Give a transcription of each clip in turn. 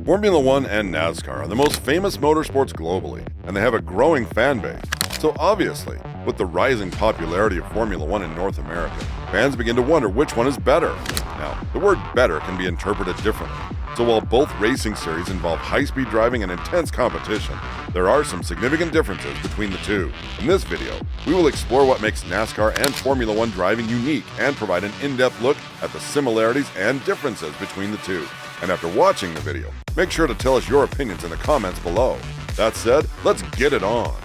Formula 1 and NASCAR are the most famous motorsports globally, and they have a growing fan base. So obviously, with the rising popularity of Formula 1 in North America, fans begin to wonder which one is better. Now, the word better can be interpreted differently. So while both racing series involve high-speed driving and intense competition, there are some significant differences between the two. In this video, we will explore what makes NASCAR and Formula 1 driving unique and provide an in-depth look at the similarities and differences between the two. And after watching the video, make sure to tell us your opinions in the comments below. That said, let's get it on.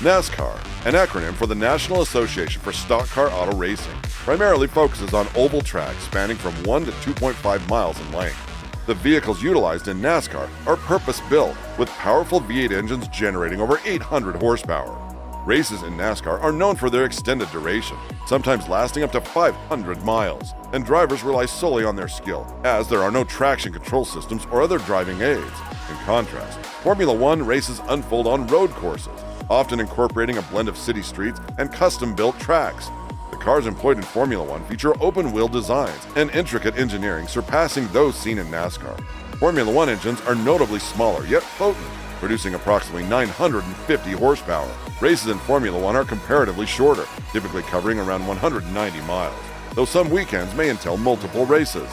NASCAR, an acronym for the National Association for Stock Car Auto Racing, primarily focuses on oval tracks spanning from 1 to 2.5 miles in length. The vehicles utilized in NASCAR are purpose-built, with powerful V8 engines generating over 800 horsepower. Races in NASCAR are known for their extended duration, sometimes lasting up to 500 miles, and drivers rely solely on their skill, as there are no traction control systems or other driving aids. In contrast, Formula 1 races unfold on road courses, often incorporating a blend of city streets and custom-built tracks. The cars employed in Formula 1 feature open-wheel designs and intricate engineering surpassing those seen in NASCAR. Formula 1 engines are notably smaller yet potent, producing approximately 950 horsepower. Races in Formula 1 are comparatively shorter, typically covering around 190 miles, though some weekends may entail multiple races.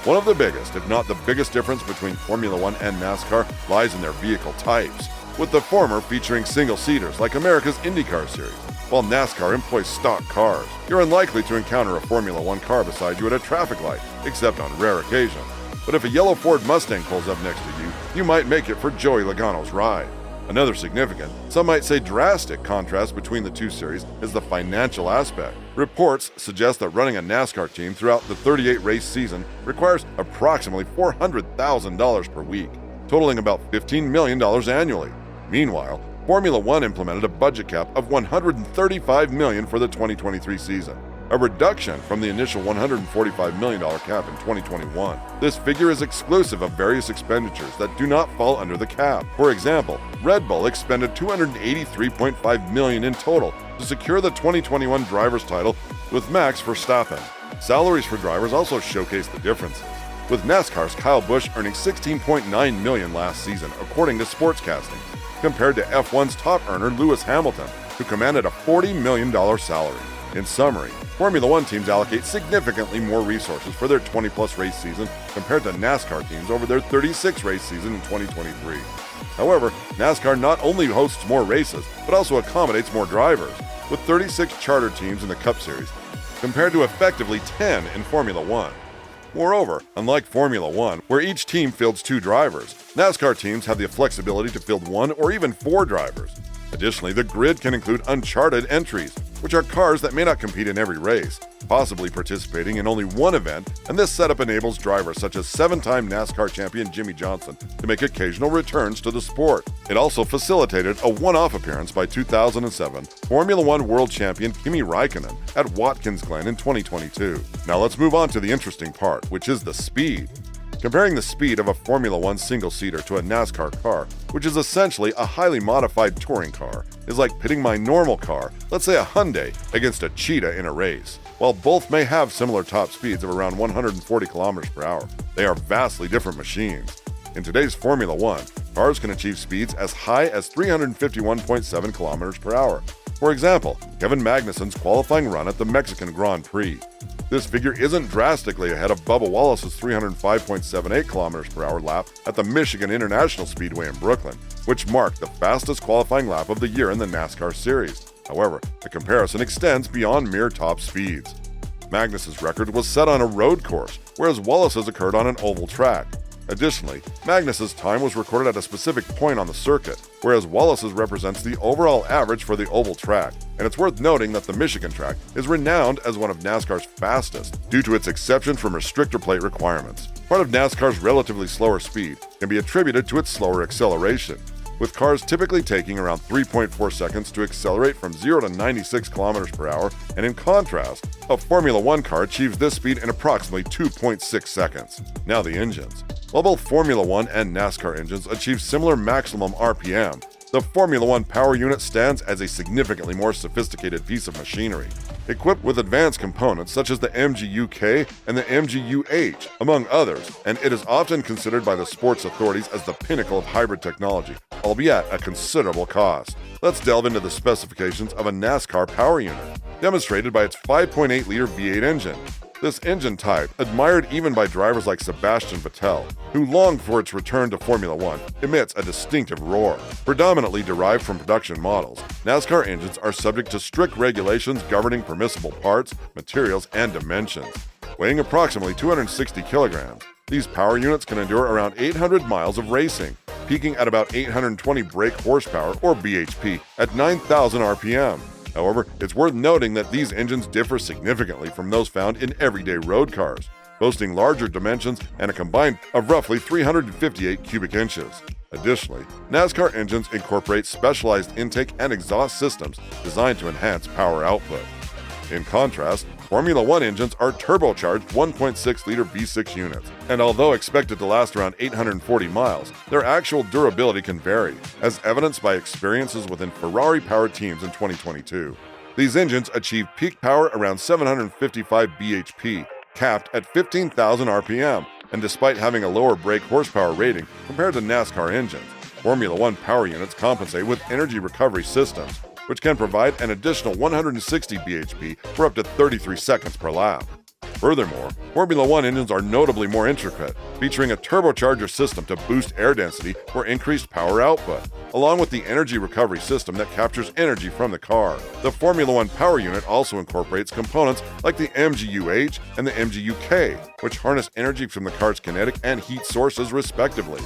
One of the biggest, if not the biggest difference between Formula 1 and NASCAR lies in their vehicle types, with the former featuring single-seaters like America's IndyCar series, while NASCAR employs stock cars. You're unlikely to encounter a Formula 1 car beside you at a traffic light, except on rare occasions. But if a yellow Ford Mustang pulls up next to you, you might make it for Joey Logano's ride. Another significant, some might say drastic, contrast between the two series is the financial aspect. Reports suggest that running a NASCAR team throughout the 38-race season requires approximately $400,000 per week, totaling about $15 million annually. Meanwhile, Formula 1 implemented a budget cap of $135 million for the 2023 season, a reduction from the initial $145 million cap in 2021. This figure is exclusive of various expenditures that do not fall under the cap. For example, Red Bull expended $283.5 million in total to secure the 2021 driver's title with Max Verstappen. Salaries for drivers also showcase the differences, with NASCAR's Kyle Busch earning $16.9 million last season, according to Sportscasting, compared to F1's top earner Lewis Hamilton, who commanded a $40 million salary. In summary, Formula 1 teams allocate significantly more resources for their 20-plus race season compared to NASCAR teams over their 36-race season in 2023. However, NASCAR not only hosts more races, but also accommodates more drivers, with 36 charter teams in the Cup Series, compared to effectively 10 in Formula 1. Moreover, unlike Formula 1, where each team fields 2 drivers, NASCAR teams have the flexibility to field 1 or even 4 drivers. Additionally, the grid can include uncharted entries, which are cars that may not compete in every race, possibly participating in only one event, and this setup enables drivers such as 7-time NASCAR champion Jimmie Johnson to make occasional returns to the sport. It also facilitated a one-off appearance by 2007 Formula 1 world champion Kimi Räikkönen at Watkins Glen in 2022. Now let's move on to the interesting part, which is the speed. Comparing the speed of a Formula 1 single-seater to a NASCAR car, which is essentially a highly modified touring car, is like pitting my normal car, let's say a Hyundai, against a cheetah in a race. While both may have similar top speeds of around 140 km per hour, they are vastly different machines. In today's Formula 1, cars can achieve speeds as high as 351.7 km per hour. For example, Kevin Magnussen's qualifying run at the Mexican Grand Prix. This figure isn't drastically ahead of Bubba Wallace's 305.78 km per hour lap at the Michigan International Speedway in Brooklyn, which marked the fastest qualifying lap of the year in the NASCAR series. However, the comparison extends beyond mere top speeds. Magnussen's record was set on a road course, whereas Wallace's occurred on an oval track. Additionally, Magnussen's time was recorded at a specific point on the circuit, whereas Wallace's represents the overall average for the oval track. And it's worth noting that the Michigan track is renowned as one of NASCAR's fastest due to its exception from restrictor plate requirements. Part of NASCAR's relatively slower speed can be attributed to its slower acceleration, with cars typically taking around 3.4 seconds to accelerate from 0 to 96 km per hour, and in contrast, a Formula 1 car achieves this speed in approximately 2.6 seconds. Now the engines. While both Formula 1 and NASCAR engines achieve similar maximum RPM, the Formula 1 power unit stands as a significantly more sophisticated piece of machinery. equipped with advanced components such as the MGU-K and the MGU-H, among others, and it is often considered by the sports authorities as the pinnacle of hybrid technology, albeit at a considerable cost. Let's delve into the specifications of a NASCAR power unit, demonstrated by its 5.8-liter V8 engine. This engine type, admired even by drivers like Sebastian Vettel, who longed for its return to Formula One, emits a distinctive roar. Predominantly derived from production models, NASCAR engines are subject to strict regulations governing permissible parts, materials, and dimensions. Weighing approximately 260 kilograms, these power units can endure around 800 miles of racing, peaking at about 820 brake horsepower or bhp at 9,000 RPM. However, it's worth noting that these engines differ significantly from those found in everyday road cars, boasting larger dimensions and a combined of roughly 358 cubic inches. Additionally, NASCAR engines incorporate specialized intake and exhaust systems designed to enhance power output. In contrast, Formula One engines are turbocharged 1.6-liter V6 units, and although expected to last around 840 miles, their actual durability can vary, as evidenced by experiences within Ferrari-powered teams in 2022. These engines achieve peak power around 755 bhp, capped at 15,000 RPM, and despite having a lower brake horsepower rating compared to NASCAR engines, Formula One power units compensate with energy recovery systems, which can provide an additional 160 bhp for up to 33 seconds per lap. Furthermore, Formula One engines are notably more intricate, featuring a turbocharger system to boost air density for increased power output, along with the energy recovery system that captures energy from the car. The Formula One power unit also incorporates components like the MGU-H and the MGU-K, which harness energy from the car's kinetic and heat sources respectively.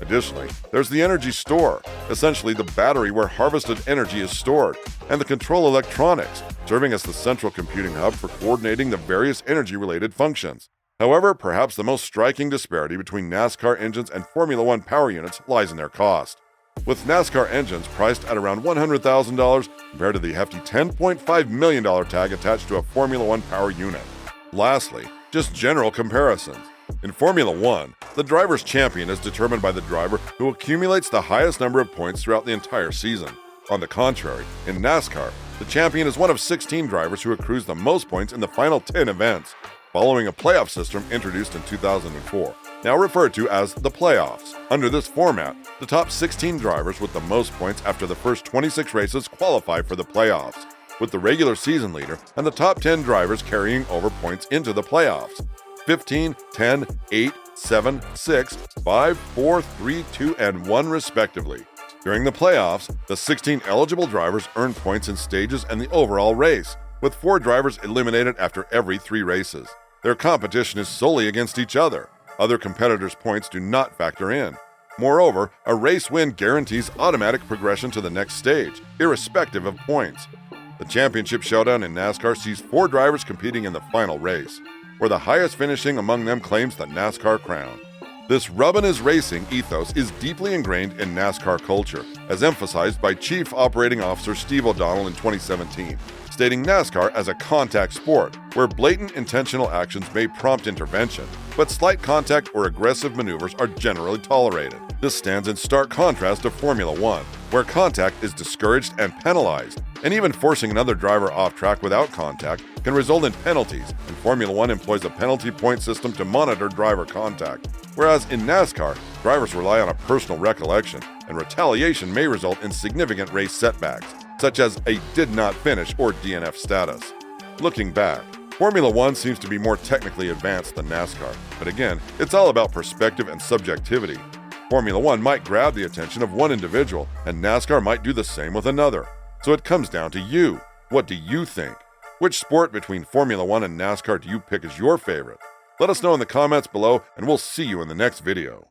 Additionally, there's the energy store, essentially the battery where harvested energy is stored, and the control electronics, serving as the central computing hub for coordinating the various energy-related functions. However, perhaps the most striking disparity between NASCAR engines and Formula One power units lies in their cost, with NASCAR engines priced at around $100,000 compared to the hefty $10.5 million tag attached to a Formula One power unit. Lastly, just general comparisons. In Formula One, the driver's champion is determined by the driver who accumulates the highest number of points throughout the entire season. On the contrary, in NASCAR, the champion is one of 16 drivers who accrues the most points in the final 10 events, following a playoff system introduced in 2004, now referred to as the playoffs. Under this format, the top 16 drivers with the most points after the first 26 races qualify for the playoffs, with the regular season leader and the top 10 drivers carrying over points into the playoffs. 15, 10, 8, 7, 6, 5, 4, 3, 2, and 1 respectively. During the playoffs, the 16 eligible drivers earn points in stages and the overall race, with 4 drivers eliminated after every 3 races. Their competition is solely against each other. Other competitors' points do not factor in. Moreover, a race win guarantees automatic progression to the next stage, irrespective of points. The championship showdown in NASCAR sees 4 drivers competing in the final race, where the highest finishing among them claims the NASCAR crown. This rub-and-is-racing ethos is deeply ingrained in NASCAR culture, as emphasized by Chief Operating Officer Steve O'Donnell in 2017, stating NASCAR as a contact sport, where blatant intentional actions may prompt intervention, but slight contact or aggressive maneuvers are generally tolerated. This stands in stark contrast to Formula One, where contact is discouraged and penalized, and even forcing another driver off track without contact can result in penalties, and Formula One employs a penalty point system to monitor driver contact. Whereas in NASCAR, drivers rely on a personal recollection, and retaliation may result in significant race setbacks, such as a did not finish or DNF status. Looking back, Formula One seems to be more technically advanced than NASCAR, but again, it's all about perspective and subjectivity. Formula One might grab the attention of one individual, and NASCAR might do the same with another. So it comes down to you. What do you think? Which sport between Formula One and NASCAR do you pick as your favorite? Let us know in the comments below, and we'll see you in the next video.